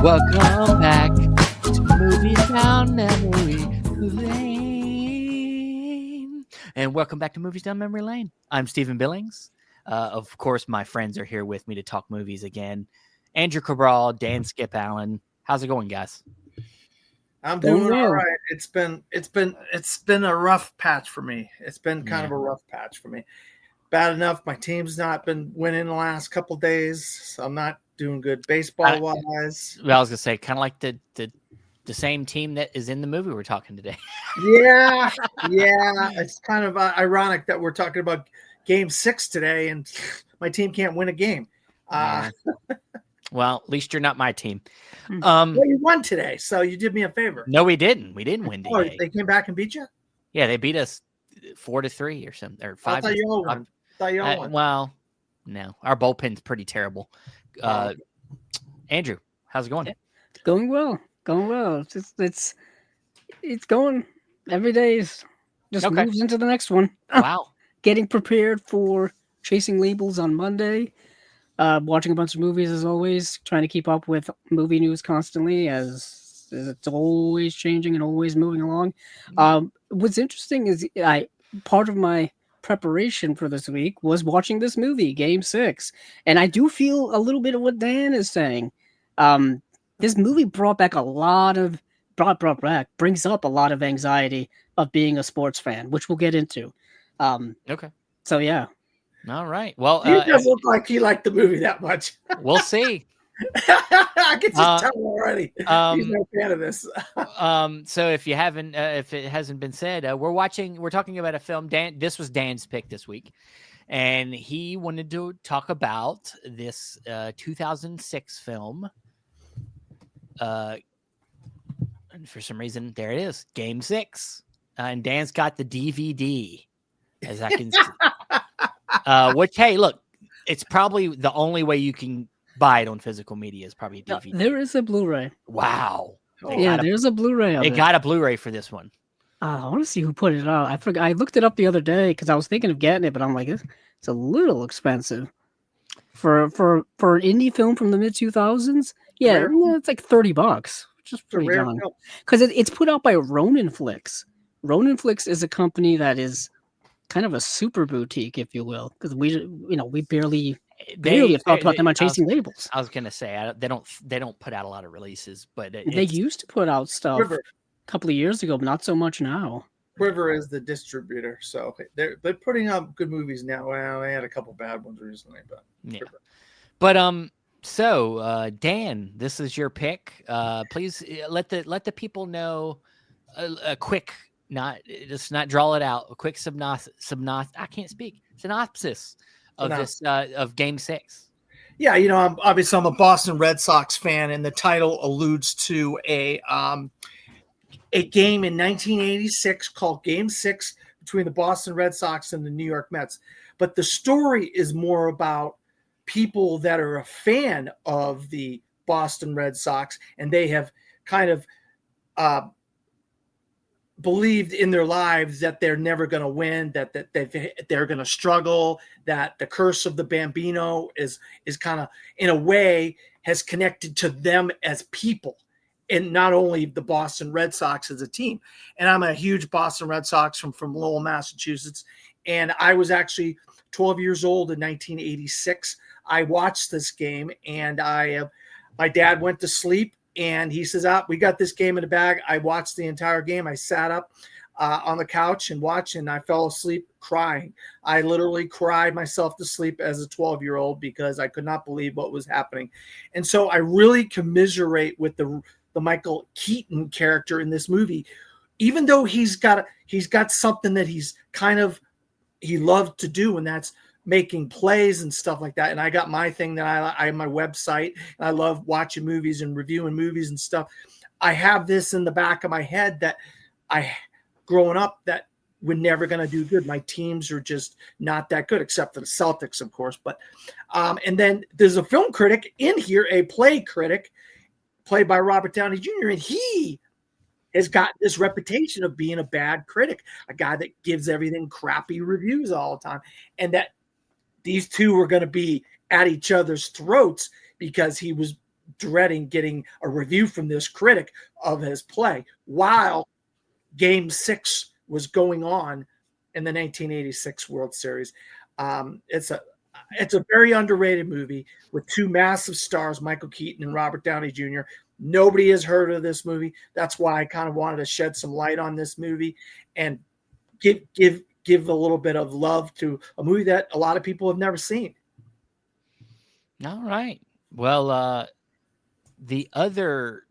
Welcome back to Movies Down Memory Lane. And welcome back to Movies Down Memory Lane. I'm Stephen Billings. Of course, my friends are here with me to talk movies again. Andrew Cabral, Dan Skip Allen. How's it going, guys? I'm doing all right. It's been a rough patch for me. It's been kind of a rough patch for me. Bad enough, my team's not been winning the last couple days, so I'm not doing good baseball wise. Well, I was gonna say, kind of like the same team that is in the movie we're talking today. Yeah. It's kind of ironic that we're talking about Game 6 today, and my team can't win a game. Well, at least you're not my team. Well, you won today, so you did me a favor. No, we didn't. We didn't win today. Oh, they came back and beat you? Yeah, they beat us 4-3 or something, or 5. I thought you all won. Well, no, our bullpen's pretty terrible. Andrew, how's it going? It's going well. It's going. Every day is just moves into the next one. Wow. Getting prepared for Chasing Labels on Monday. Watching a bunch of movies as always. Trying to keep up with movie news constantly as it's always changing and always moving along. What's interesting is part of my preparation for this week was watching this movie, Game 6. And I do feel a little bit of what Dan is saying. This movie brings up a lot of anxiety of being a sports fan, which we'll get into. So yeah. All right. Well, it doesn't look like he liked the movie that much. We'll see. I can just tell already. He's no fan of this. So if you haven't, if it hasn't been said, we're talking about a film. This was Dan's pick this week, and he wanted to talk about this 2006 film. And for some reason, there it is, Game 6, and Dan's got the DVD, as I can see. Which, hey, look, it's probably the only way you can buy it on physical media is probably a DVD. There is a Blu-ray. Wow. There's a Blu-ray of it. They got a Blu-ray for this one. I want to see who put it out. I forgot. I looked it up the other day because I was thinking of getting it, but I'm like, it's a little expensive for an indie film from the mid 2000s. Yeah, it's like $30, which is pretty young. Because it's put out by Ronin Flix. Ronin Flix is a company that is kind of a super boutique, if you will, because we barely have talked about them on Chasing Labels. I was gonna say they don't put out a lot of releases, but they used to put out stuff a couple of years ago, but not so much now. Quiver is the distributor, so they're putting out good movies now. Well, they had a couple bad ones recently, but yeah. But so Dan, this is your pick. Please let the people know a quick. Not draw it out. A quick synopsis of this of Game 6. Yeah, I'm a Boston Red Sox fan, and the title alludes to a game in 1986 called Game 6 between the Boston Red Sox and the New York Mets. But the story is more about people that are a fan of the Boston Red Sox, and they have kind of believed in their lives that they're never going to win, that they're going to struggle, that the curse of the Bambino is kind of, in a way, has connected to them as people, and not only the Boston Red Sox as a team. And I'm a huge Boston Red Sox from Lowell, Massachusetts. And I was actually 12 years old in 1986. I watched this game, and my dad went to sleep. And he says, we got this game in the bag. I watched the entire game. I sat up on the couch and watched, and I fell asleep crying. I literally cried myself to sleep as a 12-year-old because I could not believe what was happening. And so I really commiserate with the Michael Keaton character in this movie. Even though he's got something that he loved to do, and that's making plays and stuff like that. And I got my thing that I have my website, and I love watching movies and reviewing movies and stuff. I have this in the back of my head that growing up, that we're never going to do good. My teams are just not that good, except for the Celtics, of course. But and then there's a film critic in here, a play critic, played by Robert Downey Jr., and he has got this reputation of being a bad critic, a guy that gives everything crappy reviews all the time, and that these two were going to be at each other's throats because he was dreading getting a review from this critic of his play while Game 6 was going on in the 1986 World Series. It's a very underrated movie with two massive stars, Michael Keaton and Robert Downey Jr. Nobody has heard of this movie. That's why I kind of wanted to shed some light on this movie and give a little bit of love to a movie that a lot of people have never seen. All right. Well, the other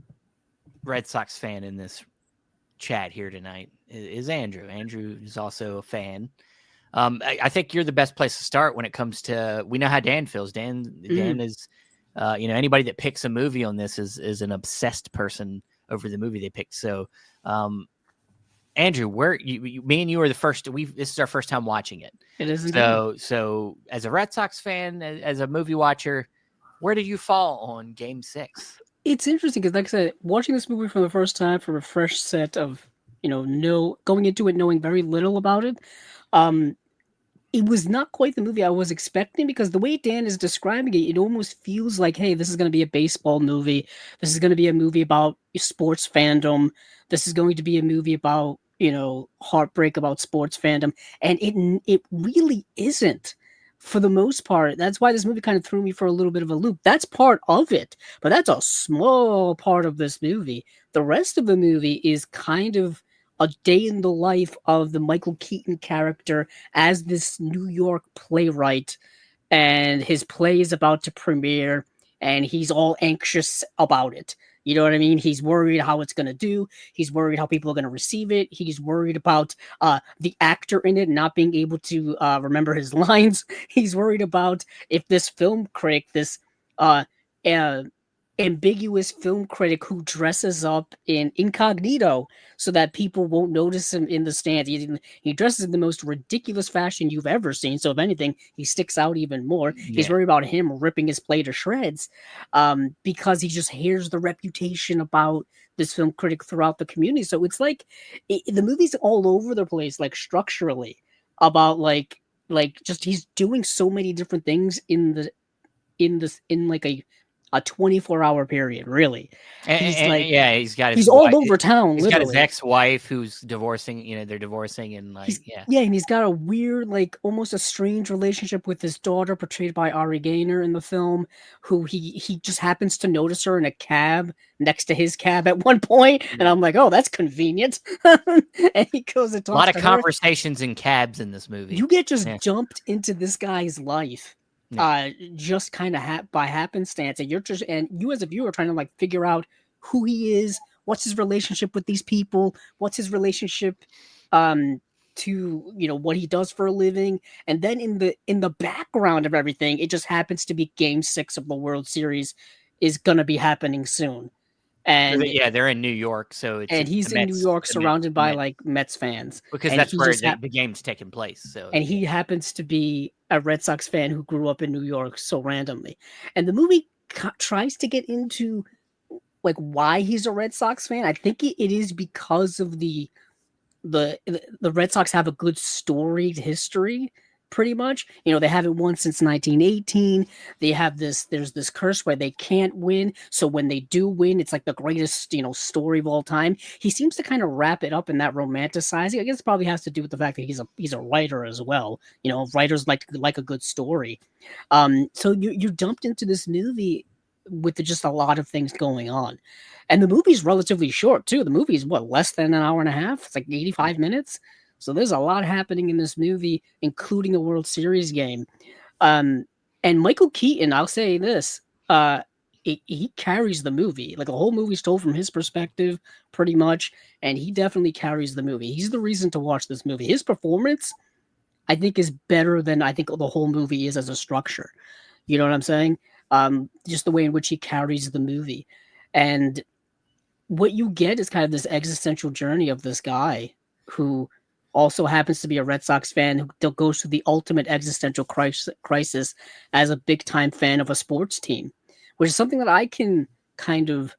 Red Sox fan in this chat here tonight is Andrew. Andrew is also a fan. I think you're the best place to start when it comes to. We know how Dan feels. Dan is, anybody that picks a movie on this is an obsessed person over the movie they picked. So, Andrew, me and you are the first. This is our first time watching it. It is. So as a Red Sox fan, as a movie watcher, where did you fall on Game 6? It's interesting because, like I said, watching this movie for the first time from a fresh set of, going into it knowing very little about it, it was not quite the movie I was expecting because the way Dan is describing it, it almost feels like, hey, this is going to be a baseball movie. This is going to be a movie about sports fandom. This is going to be a movie about, heartbreak about sports fandom. And it really isn't. For the most part, that's why this movie kind of threw me for a little bit of a loop. That's part of it, but that's a small part of this movie. The rest of the movie is kind of a day in the life of the Michael Keaton character as this New York playwright, and his play is about to premiere, and he's all anxious about it. You know what I mean? He's worried how it's going to do. He's worried how people are going to receive it. He's worried about the actor in it not being able to remember his lines. He's worried about if this film critic, this ambiguous film critic who dresses up in incognito so that people won't notice him in the stands. He dresses in the most ridiculous fashion you've ever seen. So if anything, he sticks out even more. Yeah. He's worried about him ripping his play to shreds because he just hears the reputation about this film critic throughout the community. So it's like the movie's all over the place, like structurally about like just he's doing so many different things in like a 24-hour period, really. He's all over town. He's literally. got his ex-wife who's divorcing. They're divorcing, and and he's got a weird, almost a strange relationship with his daughter, portrayed by Ari Gaynor in the film, who he just happens to notice her in a cab next to his cab at one point, and I'm like, oh, that's convenient. And he goes and talks. A lot of to conversations in cabs in this movie. You get just jumped into this guy's life. Just kind of by happenstance, and you as a viewer are trying to figure out who he is, what's his relationship with these people, what's his relationship to what he does for a living, and then in the background of everything, it just happens to be Game 6 of the World Series is gonna be happening soon. And they're in New York, so he's in New York, surrounded by Mets fans, because that's where the game's taking place. So, and he happens to be a Red Sox fan who grew up in New York so randomly. And the movie tries to get into why he's a Red Sox fan. I think it is because of the Red Sox have a good storied history. Pretty much, they haven't won since 1918. There's this curse where they can't win. So when they do win, it's like the greatest, story of all time. He seems to kind of wrap it up in that romanticizing. I guess it probably has to do with the fact that he's a writer as well. Writers like a good story. So you're dumped into this movie with just a lot of things going on. And the movie's relatively short too. The movie's less than an hour and a half? It's 85 minutes. So there's a lot happening in this movie, including a World Series game. And Michael Keaton, I'll say this, he carries the movie. The whole movie's told from his perspective, pretty much, and he definitely carries the movie. He's the reason to watch this movie. His performance, I think, is better than I think the whole movie is as a structure. You know what I'm saying? Just the way in which he carries the movie. And what you get is kind of this existential journey of this guy who also happens to be a Red Sox fan who goes through the ultimate existential crisis as a big-time fan of a sports team, which is something that I can kind of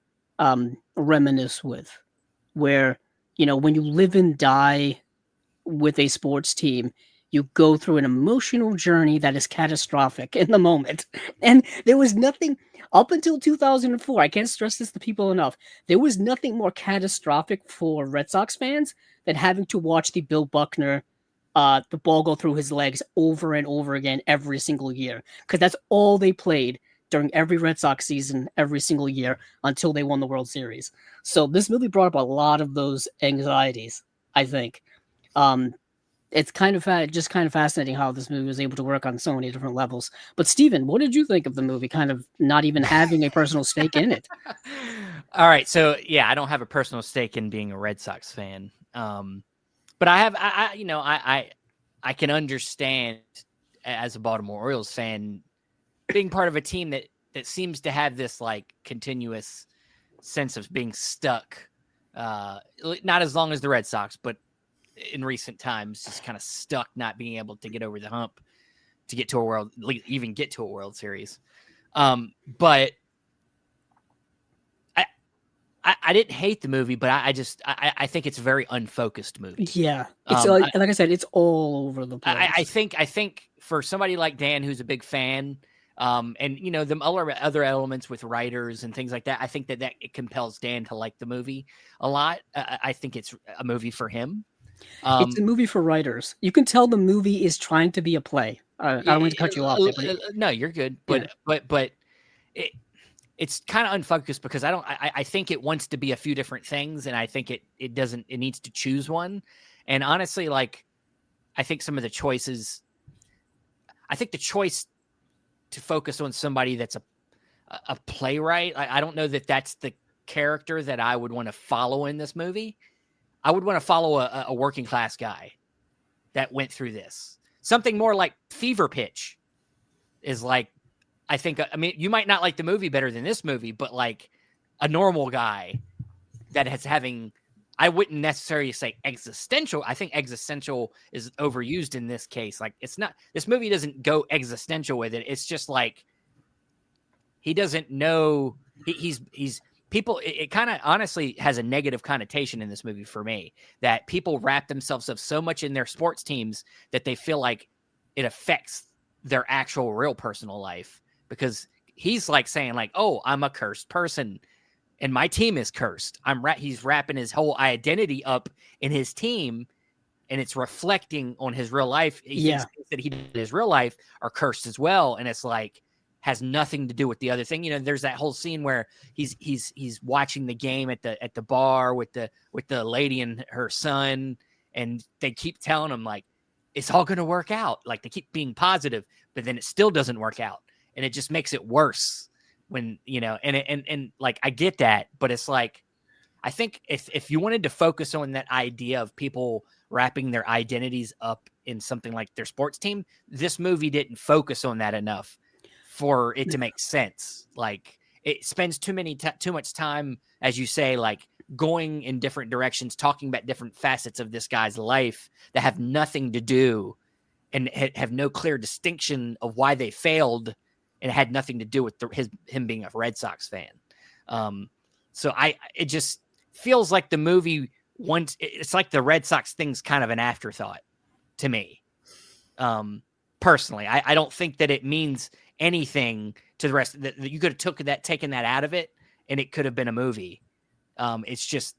reminisce with, where, when you live and die with a sports team, you go through an emotional journey that is catastrophic in the moment. And there was nothing up until 2004. I can't stress this to people enough. There was nothing more catastrophic for Red Sox fans than having to watch the Bill Buckner, the ball go through his legs over and over again every single year, because that's all they played during every Red Sox season every single year until they won the World Series. So this movie brought up a lot of those anxieties, I think. It's kind of just kind of fascinating how this movie was able to work on so many different levels. But Steven, what did you think of the movie, kind of not even having a personal stake in it? All right, so yeah, I don't have a personal stake in being a Red Sox fan, but I have, I can understand as a Baltimore Orioles fan being part of a team that seems to have this like continuous sense of being stuck, not as long as the Red Sox, but in recent times, just kind of stuck, not being able to get over the hump to get to a even get to a World Series. But I didn't hate the movie, but I think it's a very unfocused movie. Yeah, it's like I said, it's all over the place. I think for somebody like Dan, who's a big fan, and the other elements with writers and things like that, I think that it compels Dan to like the movie a lot. I think it's a movie for him. It's a movie for writers. You can tell the movie is trying to be a play. I don't want to cut you off. No, you're good. But it's kind of unfocused because I think it wants to be a few different things, and I think it needs to choose one. And honestly, like, I think some of the choices, I think the choice to focus on somebody that's a playwright, I don't know that that's the character that I would want to follow in this movie. I would want to follow a working class guy that went through this. Something more like Fever Pitch is like, I think, I mean, you might not like the movie better than this movie, but like a normal guy that is having, I wouldn't necessarily say existential. I think existential is overused in this case. Like, it's not, this movie doesn't go existential with it. It's just like, he doesn't know, he's people, it kind of honestly has a negative connotation in this movie for me, that people wrap themselves up so much in their sports teams that they feel like it affects their actual real personal life, because he's like saying like, oh, I'm a cursed person and my team is cursed. He's wrapping his whole identity up in his team, and it's reflecting on his real life. He thinks things that he did in his real life are cursed as well. And it's like, has nothing to do with the other thing. There's that whole scene where he's watching the game at the bar with the lady and her son, and they keep telling him like, it's all going to work out. Like, they keep being positive, but then it still doesn't work out. And it just makes it worse when, and like, I get that, but it's like, I think if you wanted to focus on that idea of people wrapping their identities up in something like their sports team, this movie didn't focus on that enough for it to make sense. Like, it spends too much time, as you say, like going in different directions, talking about different facets of this guy's life that have nothing to do and have no clear distinction of why they failed, and it had nothing to do with him being a Red Sox fan. So it just feels like the movie it's like the Red Sox thing's kind of an afterthought to me. Personally, I don't think that it means anything to the rest. That you could have taken that out of it, and it could have been a movie. It's just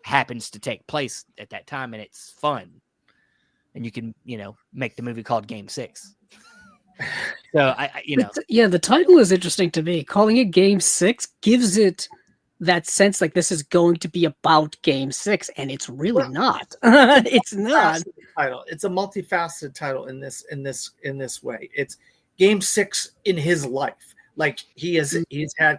happens to take place at that time, and it's fun, and you can make the movie called Game 6. So the title is interesting to me. Calling it Game 6 gives it that sense like this is going to be about Game 6, and it's really not. It's not. Title. It's a multifaceted title in this way. It's Game 6 in his life. Like, he's had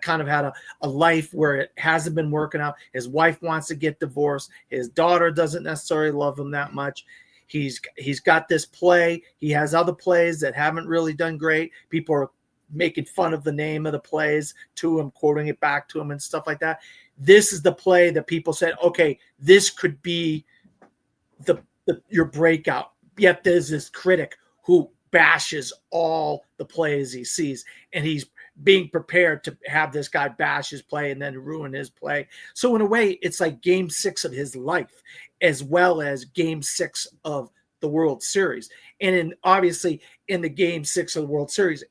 a life where it hasn't been working out. His wife wants to get divorced. His daughter doesn't necessarily love him that much. He's got this play. He has other plays that haven't really done great. People are making fun of the name of the plays to him, quoting it back to him and stuff like that. This is the play that people said, okay, this could be your breakout. Yet there's this critic who bashes all the plays he sees, and he's being prepared to have this guy bash his play and then ruin his play. So in a way, it's like Game 6 of his life, as well as Game 6 of the World Series. And obviously in the Game 6 of the World Series,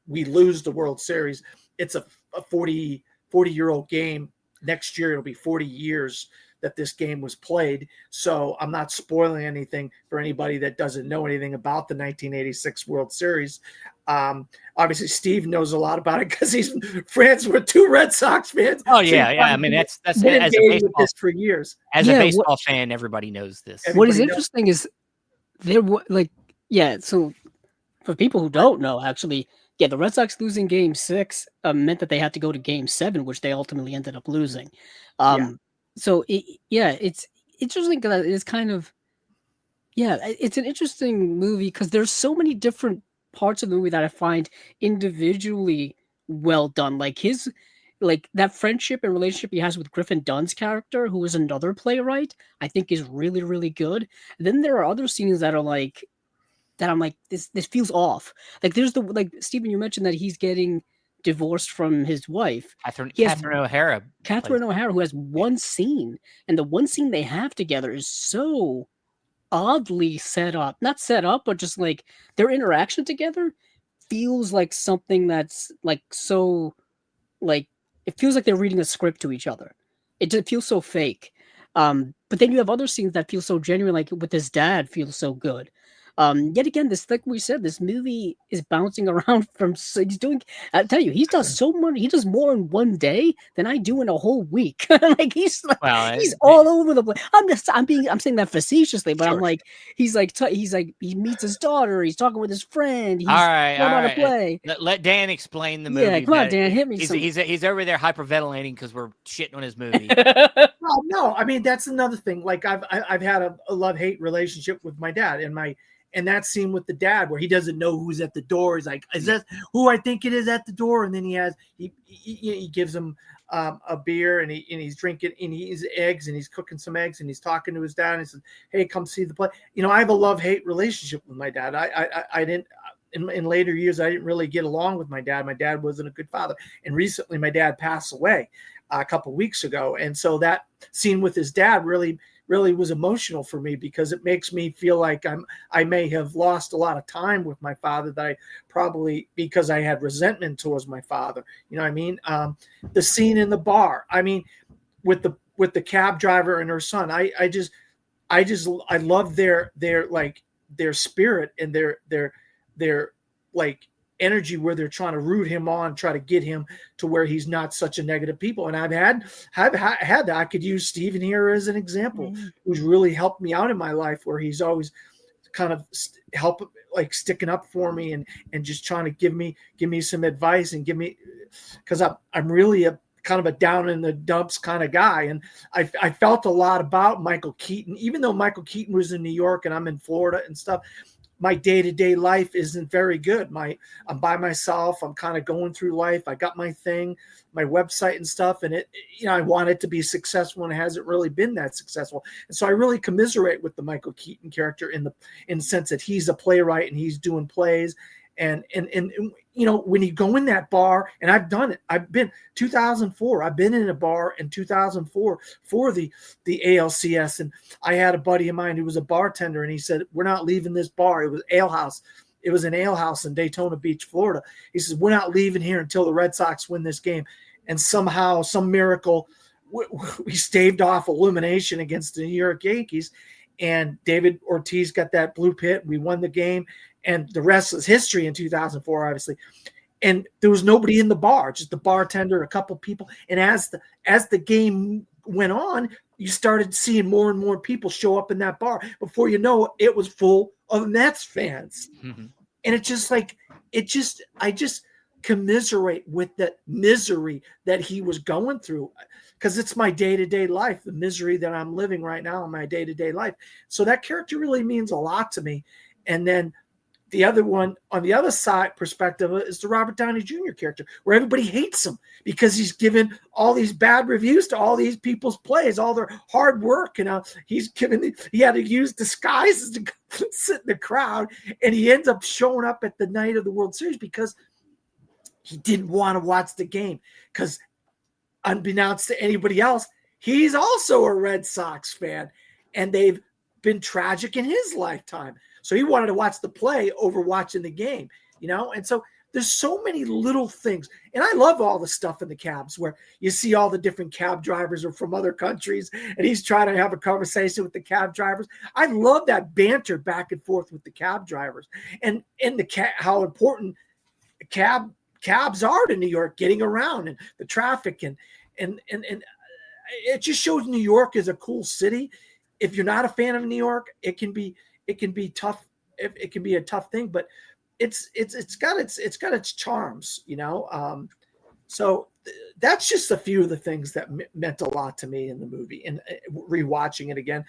we lose the World Series. It's a 40-year-old game. Next year it'll be 40 years that this game was played. So I'm not spoiling anything for anybody that doesn't know anything about the 1986 World Series. Obviously Steve knows a lot about it because he's friends with 2 Red Sox fans. Oh yeah, yeah. I mean, that's as a baseball for years. As a baseball fan, everybody knows this. What is interesting is there so for people who don't know, actually, the Red Sox losing Game 6 meant that they had to go to Game 7, which they ultimately ended up losing. So it's interesting that it's kind of it's an interesting movie because there's so many different parts of the movie that I find individually well done. Like that friendship and relationship he has with Griffin Dunn's character, who is another playwright, I think is really, really good. And then there are other scenes that are like that I'm like, this feels off. Like there's Stephen, you mentioned that he's getting divorced from his wife. Catherine O'Hara. Catherine O'Hara, who has one scene, and the one scene they have together is so oddly set up. Not set up, but just like their interaction together feels like something that's like so like it feels like they're reading a script to each other. It feels so fake. But then you have other scenes that feel so genuine, like with his dad feels so good. Yet again, like we said, this movie is bouncing around he's doing, I tell you, he does so much, he does more in one day than I do in a whole week. Like he's all over the place. I'm saying that facetiously, but sure. I'm like, he meets his daughter, he's talking with his friend. He's all right. Play. Let Dan explain the movie. Yeah, come on, Dan, hit me. He's over there hyperventilating because we're shitting on his movie. No, I mean, that's another thing. Like I've had a love-hate relationship with my dad, and that scene with the dad where he doesn't know who's at the door. He's like, is that who I think it is at the door? And then he gives him a beer and he's drinking and he eats eggs and he's cooking some eggs and he's talking to his dad and he says, hey, come see the play. I have a love-hate relationship with my dad. I didn't, in later years, I didn't really get along with my dad. My dad wasn't a good father. And recently my dad passed away a couple of weeks ago. And so that scene with his dad really was emotional for me because it makes me feel like I may have lost a lot of time with my father that I probably, because I had resentment towards my father. You know what I mean? The scene in the bar, I mean, with the cab driver and her son, I love their spirit and their like energy where they're trying to root him on, try to get him to where he's not such a negative people. And I've had that. I could use Steven here as an example, who's really helped me out in my life, where he's always kind of sticking up for me and just trying to give me some advice and because I'm really a kind of a down in the dumps kind of guy. And I felt a lot about Michael Keaton, even though Michael Keaton was in New York and I'm in Florida and stuff. My day-to-day life isn't very good. I'm by myself. I'm kind of going through life. I got my thing, my website and stuff. And I want it to be successful and it hasn't really been that successful. And so I really commiserate with the Michael Keaton character in the sense that he's a playwright and he's doing plays. And when you go in that bar, and I've done it, I've been 2004. I've been in a bar in 2004 for the ALCS, and I had a buddy of mine who was a bartender, and he said, "We're not leaving this bar." It was Ale House. It was an ale house in Daytona Beach, Florida. He says, "We're not leaving here until the Red Sox win this game." And somehow, some miracle, we staved off elimination against the New York Yankees, and David Ortiz got that blue pit. We won the game. And the rest is history in 2004, obviously. And there was nobody in the bar, just the bartender, a couple people. And as the game went on, you started seeing more and more people show up in that bar. Before you know it, it was full of Mets fans. Mm-hmm. And I just commiserate with that misery that he was going through, because it's my day-to-day life, the misery that I'm living right now in my day-to-day life. So that character really means a lot to me. And then the other one on the other side perspective is the Robert Downey Jr. character, where everybody hates him because he's given all these bad reviews to all these people's plays, all their hard work. He had to use disguises to sit in the crowd, and he ends up showing up at the night of the World Series because he didn't want to watch the game, because unbeknownst to anybody else, he's also a Red Sox fan, and they've been tragic in his lifetime. So he wanted to watch the play over watching the game, And so there's so many little things. And I love all the stuff in the cabs where you see all the different cab drivers are from other countries and he's trying to have a conversation with the cab drivers. I love that banter back and forth with the cab drivers and how important cabs are to New York, getting around and the traffic and it just shows New York is a cool city. If you're not a fan of New York, it can be tough. It can be a tough thing, but it's got its charms, So that's just a few of the things that meant a lot to me in the movie, and rewatching it again,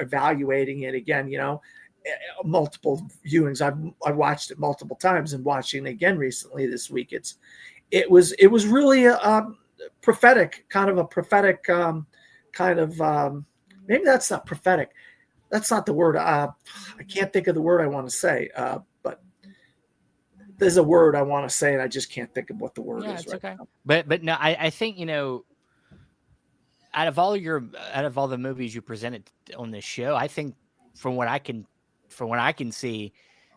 evaluating it again, multiple viewings. I've watched it multiple times and watching it again recently this week. It was really a prophetic, maybe that's not prophetic. That's not the word. I can't think of the word I want to say, but there's a word I want to say, and I just can't think of what the word is right now. But no, I think, out of all the movies you presented on this show, I think from what I can see,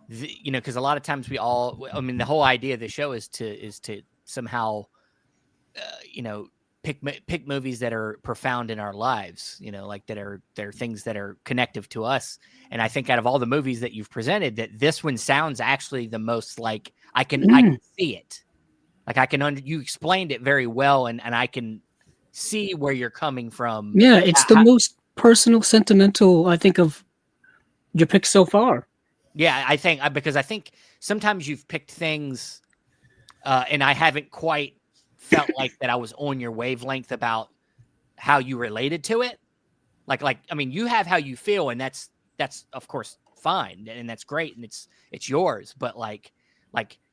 because a lot of times the whole idea of the show is to somehow, pick movies that are profound in our lives, like that are things that are connective to us. And I think out of all the movies that you've presented, that this one sounds actually the most like I can see it. Like you explained it very well, and I can see where you're coming from. Yeah, it's the most personal, sentimental, I think, of your picks so far. Yeah, I think because I think sometimes you've picked things, and I haven't quite felt like that I was on your wavelength about how you related to it. You have how you feel, and that's of course fine, and that's great, and it's yours. But like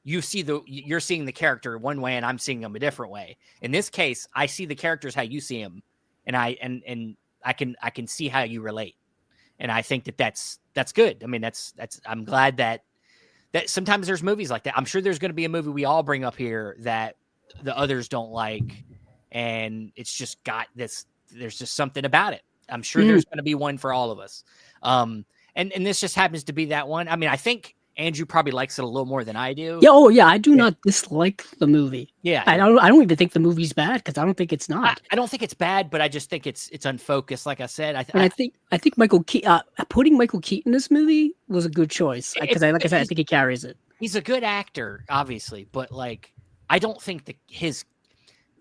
you're seeing the character one way, and I'm seeing them a different way. In this case, I see the characters how you see them, and I can see how you relate, and I think that's good. I mean, that's I'm glad that sometimes there's movies like that. I'm sure there's going to be a movie we all bring up here that the others don't like, and it's just got this. There's just something about it. I'm sure there's going to be one for all of us. And this just happens to be that one. I mean, I think Andrew probably likes it a little more than I do. Yeah. Oh, yeah. I do not dislike the movie. Yeah. I don't even think the movie's bad, because I don't think it's not. I don't think it's bad, but I just think it's unfocused. Like I said, I think Michael putting Michael Keaton in this movie was a good choice, because I think he carries it. He's a good actor, obviously, but I don't think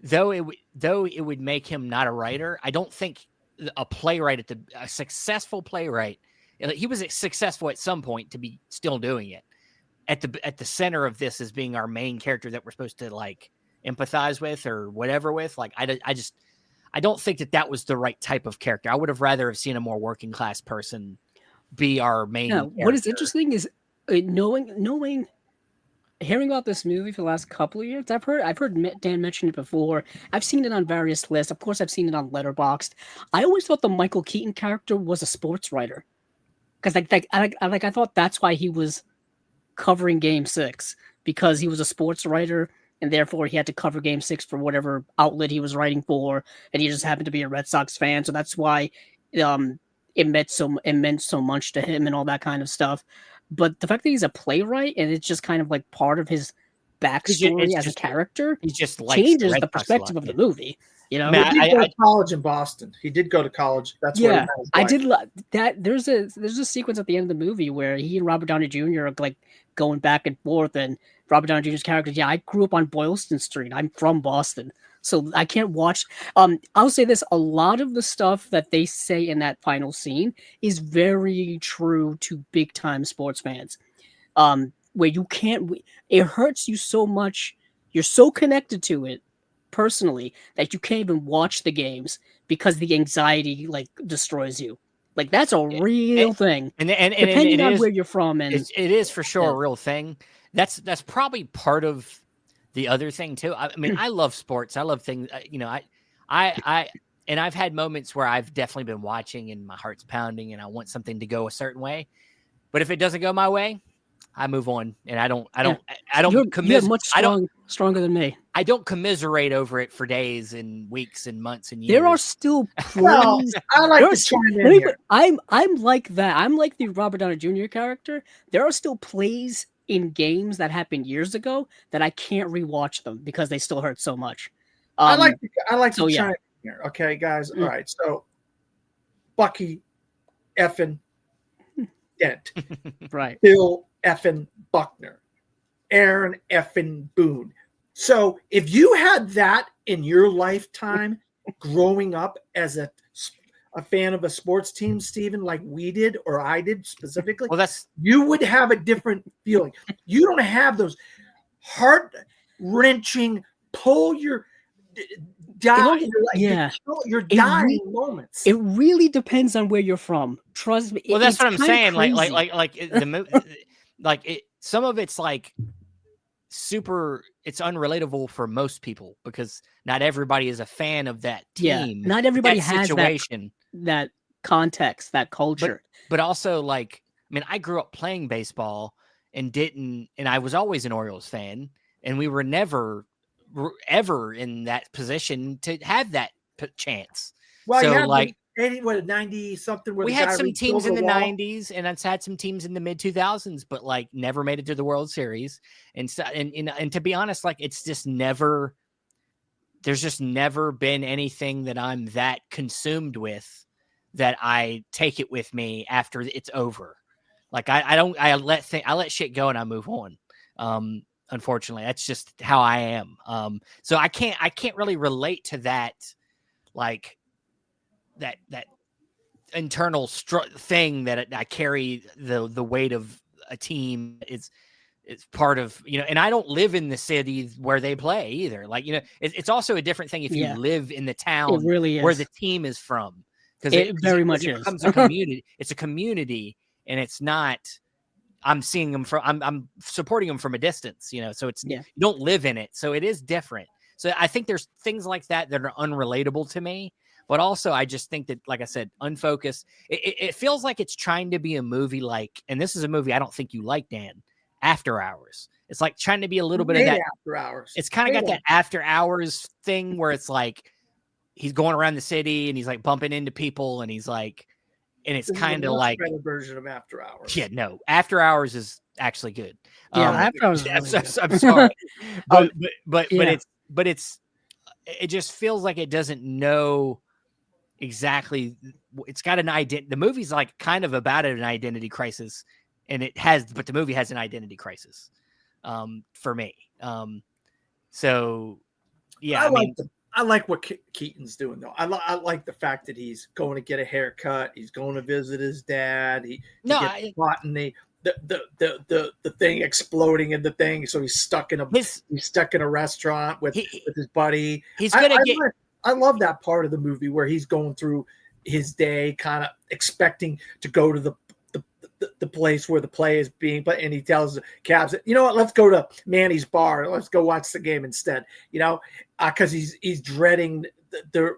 though it would make him not a writer. I don't think a successful playwright. He was successful at some point to be still doing it. At the center of this as being our main character that we're supposed to empathize with or whatever with. I don't think that was the right type of character. I would have rather have seen a more working class person be our main. Yeah, what is interesting is hearing about this movie for the last couple of years. I've heard Dan mention it before. I've seen it on various lists. Of course, I've seen it on Letterboxd. I always thought the Michael Keaton character was a sports writer, because I thought that's why he was covering Game 6, because he was a sports writer, and therefore he had to cover Game 6 for whatever outlet he was writing for, and he just happened to be a Red Sox fan, so that's why it meant so much to him and all that kind of stuff. But the fact that he's a playwright and it's just kind of like part of his backstory as a character, he just changes the perspective of the movie. He did go to college in Boston. He did go to college. That's where I did that. There's a sequence at the end of the movie where he and Robert Downey Jr. are going back and forth, and Robert Downey Jr.'s character, I grew up on Boylston Street. I'm from Boston, so I can't watch. I'll say this: a lot of the stuff that they say in that final scene is very true to big time sports fans. Where you can't, it hurts you so much. You're so connected to it personally that you can't even watch the games because the anxiety destroys you. That's a real thing. And depending on where you're from, and it is for sure a real thing. That's probably part of the other thing too. I mean, I love sports. I love things. And I've had moments where I've definitely been watching and my heart's pounding and I want something to go a certain way. But if it doesn't go my way, I move on, and I don't You're much stronger than me. I don't commiserate over it for days and weeks and months and years. There are still Well, plays. I like to chime in here. I'm like that. I'm like the Robert Downey Jr. character. There are still plays in games that happened years ago that I can't rewatch them because they still hurt so much. I like to yeah. chime in here. Okay, guys. All right. So Bucky effing Dent. Right. Bill effing Buckner. Aaron effing Boone. So if you had that in your lifetime growing up as a fan of a sports team, Stephen, like we did or I did specifically, well, you would have a different feeling. You don't have those heart-wrenching, pull your dying moments. It really depends on where you're from. Trust me. Well, that's what I'm saying. Crazy. Like the movie, like it. Some of it's like super. It's unrelatable for most people because not everybody is a fan of that team. Not everybody has situation. That context, that culture. But also, like, I mean, I grew up playing baseball and I was always an Orioles fan, and we were never ever in that position to have that chance. Well, so, you had like, 90 something. We had some teams in the 90s, and it's had some teams in the mid 2000s, but like never made it to the World Series. And so, and to be honest, like it's just never. There's just never been anything that I'm that consumed with that I take it with me after it's over. Like I let shit go and I move on. Unfortunately, that's just how I am. So I can't really relate to that, like that internal thing that I carry the weight of a team is part of, and I don't live in the city where they play either. Like, it's also a different thing if you live in the town where the team is from. Because it very much is. Becomes a community. It's a community, and it's not. I'm seeing them I'm supporting them from a distance. So it's you don't live in it, so it is different. So I think there's things like that are unrelatable to me. But also, I just think that, like I said, unfocused. It feels like it's trying to be a movie like, and this is a movie I don't think you like, Dan. After Hours. It's like trying to be a little bit of that. After Hours. It's kind of got that After Hours thing where it's like he's going around the city and he's like bumping into people and he's like, and it's kind of like a version of After Hours. Yeah, no, After Hours is actually good. Yeah, After Hours. I'm sorry, but it just feels like it doesn't know exactly. It's got an identity. The movie's like kind of about an identity crisis. And but the movie has an identity crisis, for me. So, yeah, I like what Keaton's doing though. I like the fact that he's going to get a haircut. He's going to visit his dad. He caught in the thing exploding in the thing, so he's stuck in a restaurant with his buddy. I love that part of the movie where he's going through his day, kind of expecting to go to the place where the play is being played, and he tells the cabs, you know what, let's go to Manny's bar, let's go watch the game instead, because he's dreading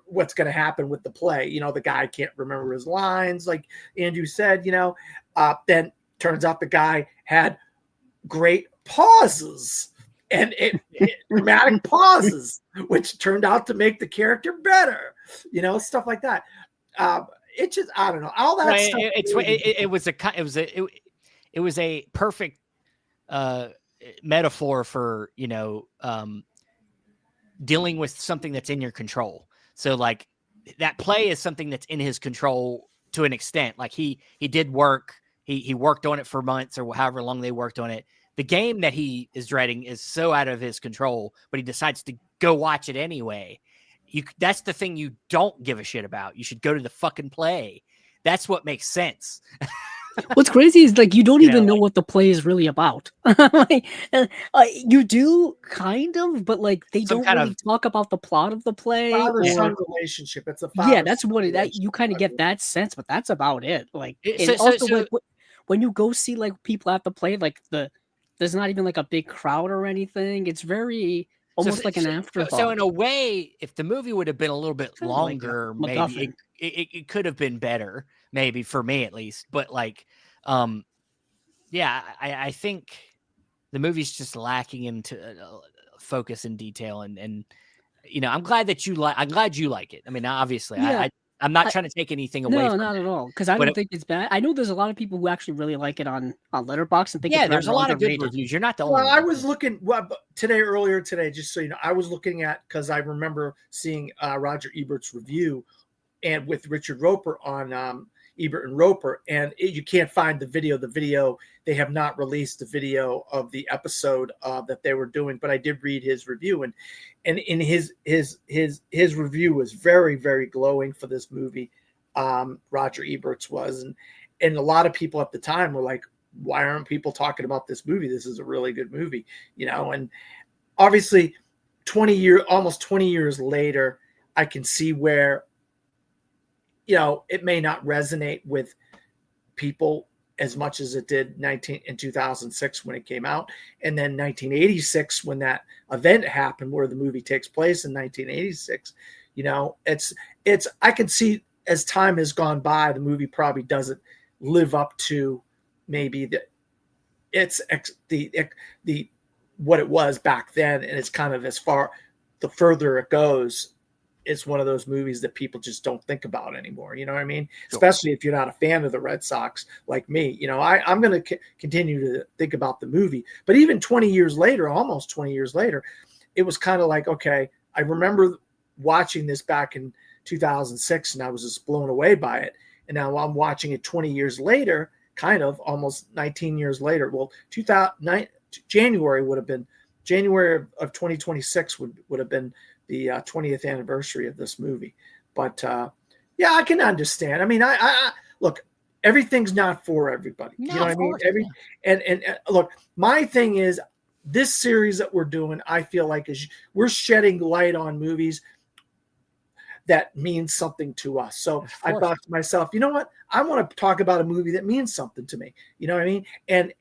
what's going to happen with the play. The guy can't remember his lines, like Andrew said. Then turns out the guy had great pauses and dramatic pauses, which turned out to make the character better. Stuff like that. It just, I don't know, all that stuff. It was a perfect metaphor for dealing with something that's in your control. So like that play is something that's in his control to an extent. Like he did work, he worked on it for months or however long they worked on it. The game that he is dreading is so out of his control, but he decides to go watch it anyway. That's the thing you don't give a shit about. You should go to the fucking play. That's what makes sense. What's crazy is like you don't even know what the play is really about. You do kind of, but like they don't really talk about the plot of the play. Father-son relationship. It's a that's what you kind of get that sense, but that's about it. Like when you go see like people at the play, like there's not even like a big crowd or anything. It's very almost like an afterthought. So in a way, if the movie would have been a little bit longer, maybe it could have been better, maybe for me at least. But like, yeah, I think the movie's just lacking into focus and detail, and I'm glad that I'm glad you like it. I mean, obviously, Yeah, I'm not I, trying to take anything away no, from not it, at all. Because I but don't think it's bad. I know there's a lot of people who actually really like it on Letterboxd and think yeah, it's there's a rather lot of good underrated. reviews. You're not the Well, only I one. was looking earlier today, just so you know, I was looking at, because I remember seeing Roger Ebert's review and with Richard Roper on Ebert and Roper, and you can't find the video. They have not released the video of the episode that they were doing, but I did read his review, and in his review was very, very glowing for this movie. Roger Ebert's was, and a lot of people at the time were like, why aren't people talking about this movie? This is a really good movie, and obviously almost 20 years later, I can see where, it may not resonate with people as much as it did in 2006 when it came out. And then 1986, when that event happened where the movie takes place in 1986, I can see as time has gone by, the movie probably doesn't live up to maybe the what it was back then. And it's kind of the further it goes, it's one of those movies that people just don't think about anymore. You know what I mean? Sure. Especially if you're not a fan of the Red Sox like me. I'm going to continue to think about the movie. But even 20 years later, almost 20 years later, it was kind of like, okay, I remember watching this back in 2006 and I was just blown away by it. And now I'm watching it 20 years later, kind of almost 19 years later. Well, January of 2026 would have been the 20th anniversary of this movie. But yeah, I can understand. I mean, I look, everything's not for everybody. No, you know what I mean? And look, my thing is, this series that we're doing, I feel like we're shedding light on movies that means something to us. So I thought to myself, you know what? I want to talk about a movie that means something to me. You know what I mean? And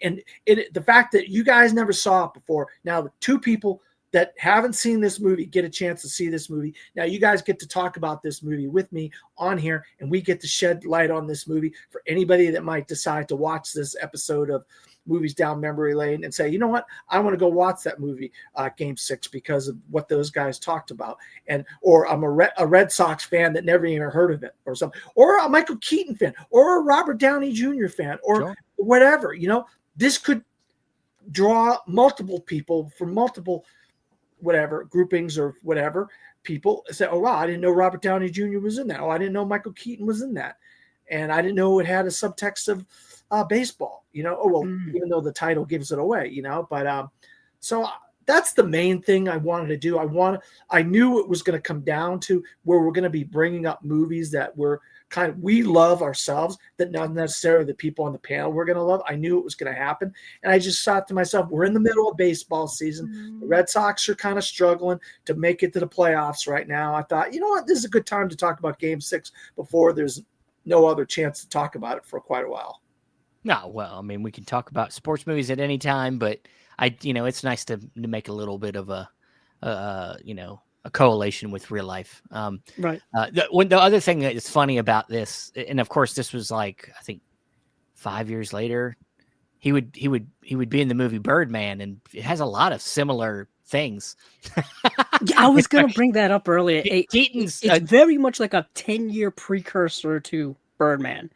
the fact that you guys never saw it before, now the two people that haven't seen this movie get a chance to see this movie. Now you guys get to talk about this movie with me on here, and we get to shed light on this movie for anybody that might decide to watch this episode of Movies Down Memory Lane and say, you know what, I want to go watch that movie, Game 6, because of what those guys talked about. Or I'm a Red Sox fan that never even heard of it, or something, or a Michael Keaton fan, or a Robert Downey Jr. fan, or whatever. This could draw multiple people from multiple whatever groupings or whatever. People say, oh wow, I didn't know Robert Downey Jr. was in that. Oh, I didn't know Michael Keaton was in that. And I didn't know it had a subtext of baseball, even though the title gives it away, but so that's the main thing I wanted to do. I knew it was going to come down to where we're going to be bringing up movies that we love ourselves, that not necessarily the people on the panel we're going to love. I knew it was going to happen. And I just thought to myself, we're in the middle of baseball season. The Red Sox are kind of struggling to make it to the playoffs right now. I thought, you know what, this is a good time to talk about Game 6 before there's no other chance to talk about it for quite a while. No, well, I mean, we can talk about sports movies at any time, but it's nice to make a little bit of a correlation with real life. Right. The other thing that is funny about this, and of course, this was like, I think 5 years later, he would be in the movie Birdman, and it has a lot of similar things. Yeah, I was going to bring that up earlier. Keaton's it's very much like a 10-year precursor to Birdman.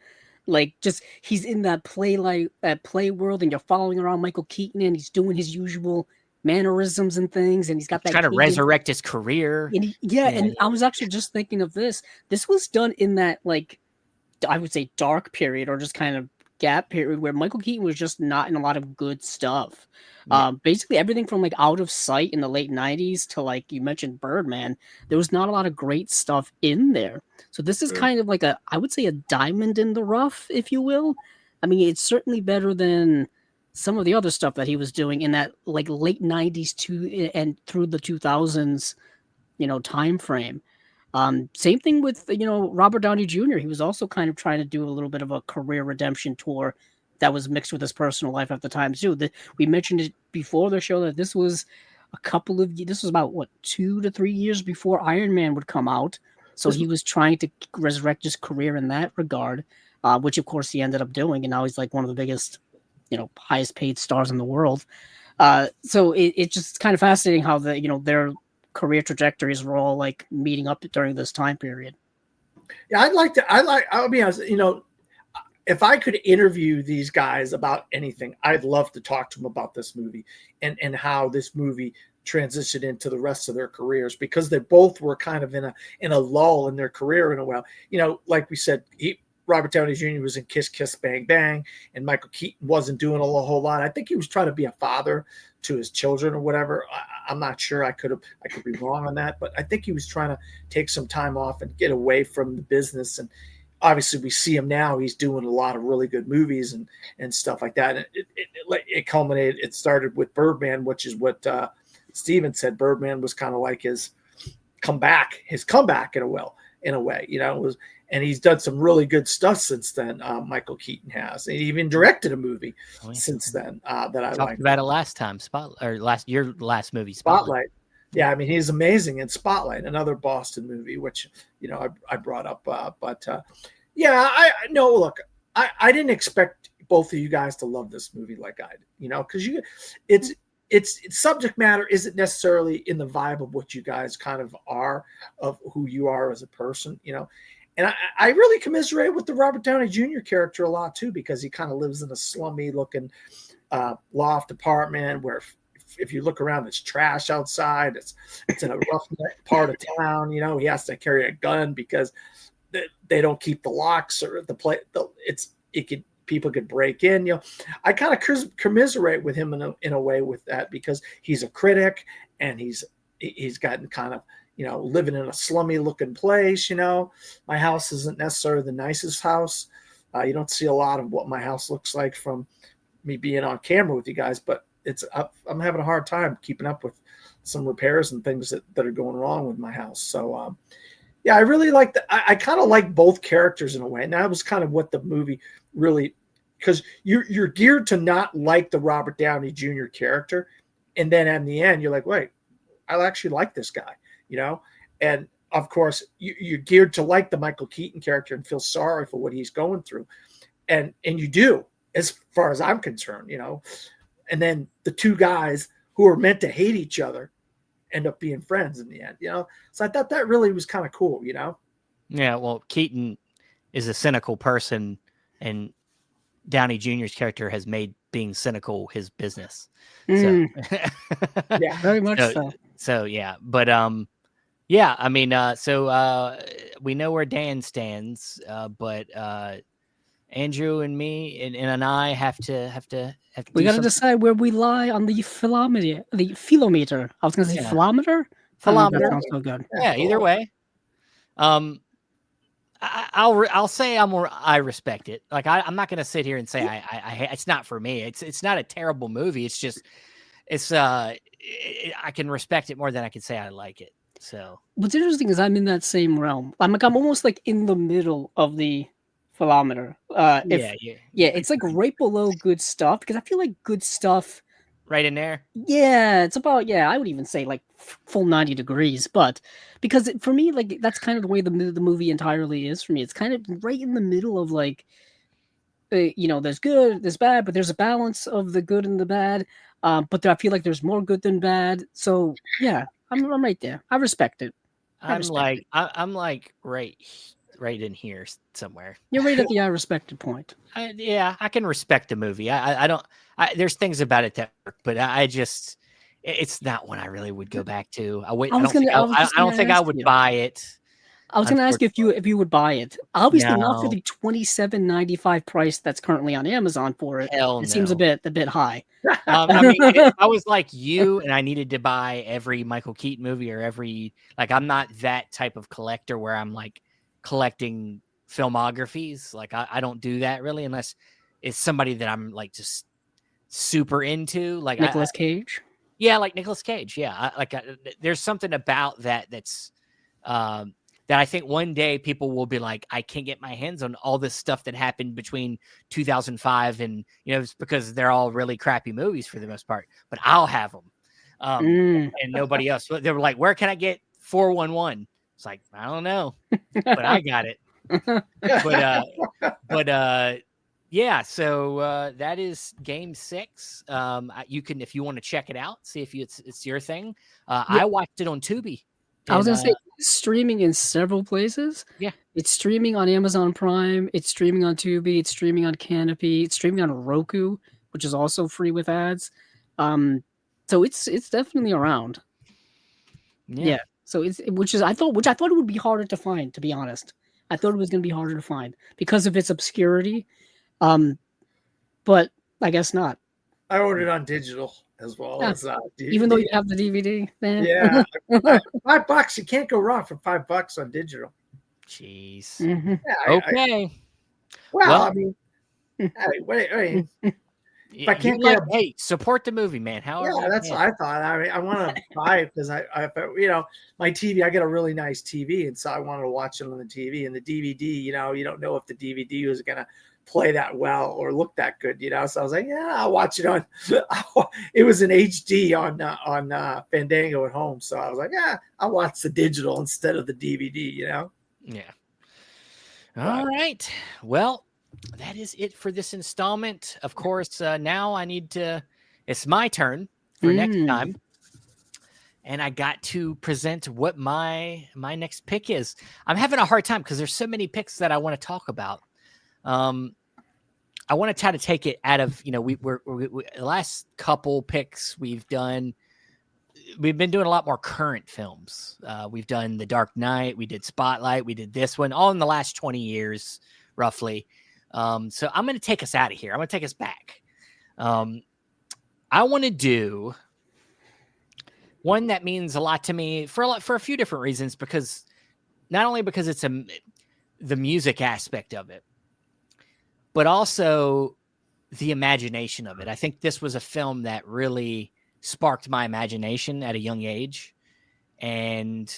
Like, just he's in that play world, and you're following around Michael Keaton, and he's doing his usual mannerisms and things, and he's got that trying to resurrect his career. And I was actually just thinking of this. This was done in that, like, I would say dark period, or just kind of gap period, where Michael Keaton was just not in a lot of good stuff. Basically everything from like Out of Sight in the late 90s to, like you mentioned, Birdman, there was not a lot of great stuff in there. So this is kind of like I would say a diamond in the rough, if you will. I mean, it's certainly better than some of the other stuff that he was doing in that like late 90s to and through the 2000s, time frame. Same thing with, Robert Downey Jr. He was also kind of trying to do a little bit of a career redemption tour that was mixed with his personal life at the time too. We mentioned it before the show that this was about 2 to 3 years before Iron Man would come out. So he was trying to resurrect his career in that regard, which of course he ended up doing. And now he's like one of the biggest, highest paid stars in the world. So it's just kind of fascinating how their career trajectories were all like meeting up during this time period. Yeah, I'll be honest, if I could interview these guys about anything, I'd love to talk to them about this movie and how this movie transitioned into the rest of their careers, because they both were kind of in a lull in their career in a while. Like we said, Robert Downey Jr. was in Kiss Kiss Bang Bang, and Michael Keaton wasn't doing a whole lot. I think he was trying to be a father to his children or whatever. I'm not sure. I could be wrong on that, but I think he was trying to take some time off and get away from the business. And obviously we see him now. He's doing a lot of really good movies and stuff like that. And it culminated. It started with Birdman, which is what Steven said. Birdman was kind of like his comeback in a way, it was. And he's done some really good stuff since then. Michael Keaton has. He even directed a movie since then that I talked about it last time. Your last movie, Spotlight. Yeah, I mean, he's amazing in Spotlight, another Boston movie, which I brought up. Look, I didn't expect both of you guys to love this movie like I did. Because its subject matter isn't necessarily in the vibe of what you guys kind of are, of who you are as a person. And I really commiserate with the Robert Downey Jr. character a lot too, because he kind of lives in a slummy looking loft apartment where if you look around, it's trash outside. It's in a rough part of town. He has to carry a gun because they don't keep the locks or people could break in. I kind of commiserate with him in a way with that, because he's a critic and he's gotten kind of living in a slummy looking place. My house isn't necessarily the nicest house. You don't see a lot of what my house looks like from me being on camera with you guys, but I'm having a hard time keeping up with some repairs and things that are going wrong with my house. So, I really like I kind of like both characters in a way. And that was kind of what the movie really, because you're geared to not like the Robert Downey Jr. character. And then in the end, you're like, wait, I actually like this guy. And of course you're geared to like the Michael Keaton character and feel sorry for what he's going through. And you do, as far as I'm concerned, and then the two guys who are meant to hate each other end up being friends in the end, So I thought that really was kind of cool, Yeah. Well, Keaton is a cynical person, and Downey Jr.'s character has made being cynical his business. So yeah, very much so. So yeah, but yeah, I mean, so we know where Dan stands, but Andrew and me and I have to. We got to decide where we lie on the philometer. The philometer. I was going to say philometer. Philometer. That sounds so good. Yeah. Either way, I'll say I respect it. Like I'm not going to sit here and say I it's not for me. It's not a terrible movie. It's just I can respect it more than I can say I like it. So what's interesting is I'm in that same realm. I'm almost like in the middle of the philometer. It's like right below good stuff, because I feel like good stuff right in there. Yeah, it's about I would even say like full 90 degrees, but because for me, like that's kind of the way the movie entirely is for me. It's kind of right in the middle of like there's good, there's bad, but there's a balance of the good and the bad. But I feel like there's more good than bad. So yeah, I'm right there. I respect it. I'm like right in here somewhere. You're right at the I respected point. I can respect the movie. I don't. There's things about it that work, but it's not one I really would go back to. I don't think I would buy it. I was going to ask you if you would buy it. Obviously, not for the $27.95 price that's currently on Amazon for it. Hell no. It seems a bit high. I mean, if I was like you and I needed to buy every Michael Keaton movie or I'm not that type of collector where I'm like collecting filmographies. Like I don't do that really unless it's somebody that I'm like just super into. Like Nicolas Cage. Yeah, like Nicolas Cage. Yeah, there's something about that's. That I think one day people will be like, I can't get my hands on all this stuff that happened between 2005 and, it's because they're all really crappy movies for the most part, but I'll have them. And nobody else. They were like, where can I get 411? It's like, I don't know, but I got it. But Yeah, so that is Game 6. You can, if you want to check it out, see if it's your thing. Yeah. I watched it on Tubi. I was and, gonna say it's streaming in several places. Yeah. It's streaming on Amazon Prime. It's streaming on Tubi. It's streaming on Canopy. It's streaming on Roku, which is also free with ads. So it's definitely around. Yeah. So which I thought it would be harder to find. To be honest, I thought it was gonna be harder to find because of its obscurity. But I guess not. I ordered on digital as well Yeah. as Even though you have the DVD, man. yeah, $5. You can't go wrong for $5 on digital. Jeez. Mhm. Yeah, Okay. well, I mean, hey, wait. I can't You get hey, support the movie, man. However Yeah, you that's can. what I thought. I mean, I want to buy it because I, my TV. I got a really nice TV, and so I wanted to watch it on the TV. And the DVD, you don't know if the DVD was gonna play that well or look that good, So I was like, yeah, I'll watch it on. It was an HD on Fandango at home, so I was like, yeah, I'll watch the digital instead of the DVD, Yeah. All right. Well, that is it for this installment. Of course, now it's my turn for next time. And I got to present what my next pick is. I'm having a hard time because there's so many picks that I want to talk about. I want to try to take it out of, we're the last couple picks we've been doing a lot more current films. We've done The Dark Knight, we did Spotlight, we did this one, all in the last 20 years, roughly. So I'm going to take us out of here. I'm going to take us back. I want to do one that means a lot to me for a few different reasons, because not only because it's the music aspect of it, but also the imagination of it. I think this was a film that really sparked my imagination at a young age, and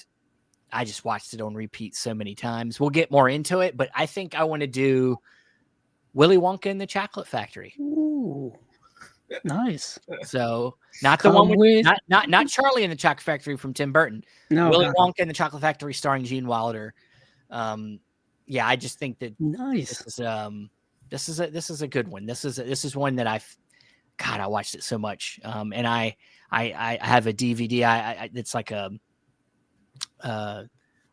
I just watched it on repeat so many times. We'll get more into it, but I think I want to do Willy Wonka and the Chocolate Factory. Ooh, nice. So not the one with not Charlie and the Chocolate Factory from Tim Burton. No, Willy Wonka and the Chocolate Factory starring Gene Wilder. Yeah, I just think that nice. This is a good one. This is one that I watched it so much. And I have a DVD. It's like a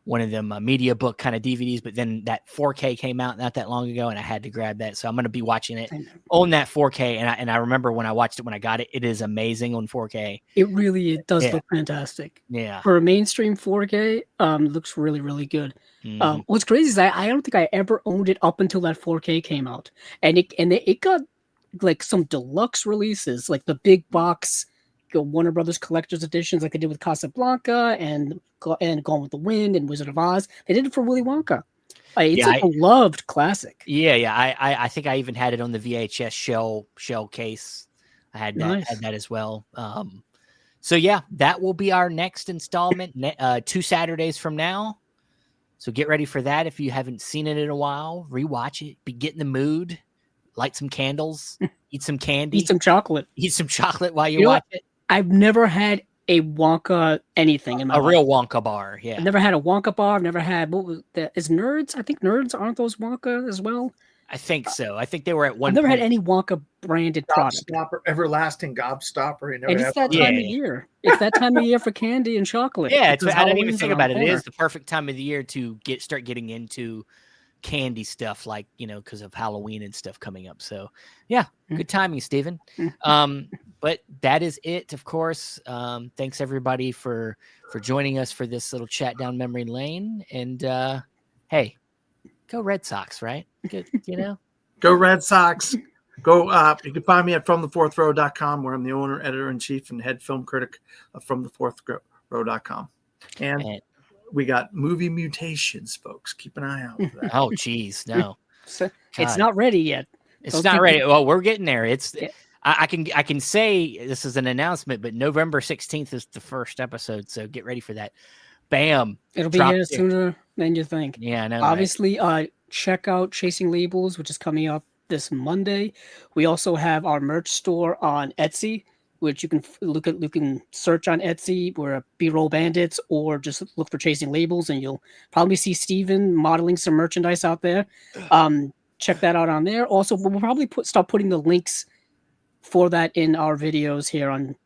one of them media book kind of DVDs, but then that 4K came out not that long ago, and I had to grab that. So I'm going to be watching it on that 4K. And I remember when I watched it when I got it, it is amazing on 4K. It does look fantastic. Yeah, for a mainstream 4K, looks really, really good. Mm-hmm. What's crazy is I don't think I ever owned it up until that 4K came out, and it got like some deluxe releases, like the big box Warner Brothers collector's editions, like they did with Casablanca and Gone with the Wind and Wizard of Oz. They did it for Willy Wonka. It's a beloved classic. Yeah. I think I even had it on the VHS shell case. I had that as well. So yeah, that will be our next installment 2 Saturdays from now. So get ready for that. If you haven't seen it in a while, rewatch it. Get in the mood. Light some candles. Eat some candy. Eat some chocolate. Eat some chocolate while you watch it. I've never had a Wonka anything in my life. Real Wonka bar, yeah. I've never had a Wonka bar. I've never had, what was that? Is Nerds? I think Nerds, aren't those Wonka as well? I think so. I think they were at one I've never had any Wonka branded product. Everlasting Gobstopper. And it's that time of year. It's that time of year for candy and chocolate. Yeah, I didn't even think about it. It is the perfect time of the year to start getting into candy stuff, like, because of Halloween and stuff coming up. So yeah, good timing, Stephen. But that is it, of course. Thanks everybody for joining us for this little chat down memory lane. And hey, go Red Sox, right? Good, Go Red Sox. Go you can find me at FromTheFourthRow.com, where I'm the owner, editor-in-chief, and head film critic of FromTheFourthRow.com. And we got Movie Mutations, folks. Keep an eye out for that. Oh, geez, no. It's not ready yet. It's not ready. Well, we're getting there. I can say this is an announcement, but November 16th is the first episode, so get ready for that. Bam. It'll be here sooner than you think. Yeah, I know. Obviously, check out Chasing Labels, which is coming up this Monday. We also have our merch store on Etsy, which you can search on Etsy. We're B-Roll Bandits, or just look for Chasing Labels, and you'll probably see Steven modeling some merchandise out there. check that out on there. Also, we'll probably start putting the links for that in our videos here on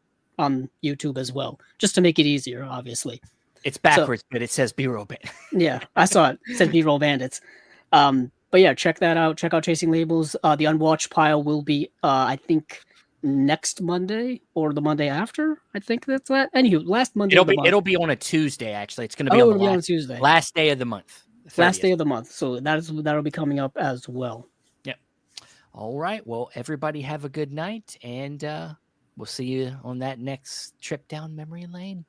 YouTube as well, just to make it easier, obviously. It's backwards, but it says B-roll band. Yeah, I saw it. It said B-roll bandits. But yeah, check that out. Check out Chasing Labels. The Unwatched pile will be, I think, next Monday or the Monday after. I think that's that. Anywho, last Monday. It'll be on a Tuesday. Actually, it's going to be on Tuesday, last day of the month. Last day of the month. So that'll be coming up as well. Yep. All right. Well, everybody have a good night, and we'll see you on that next trip down memory lane.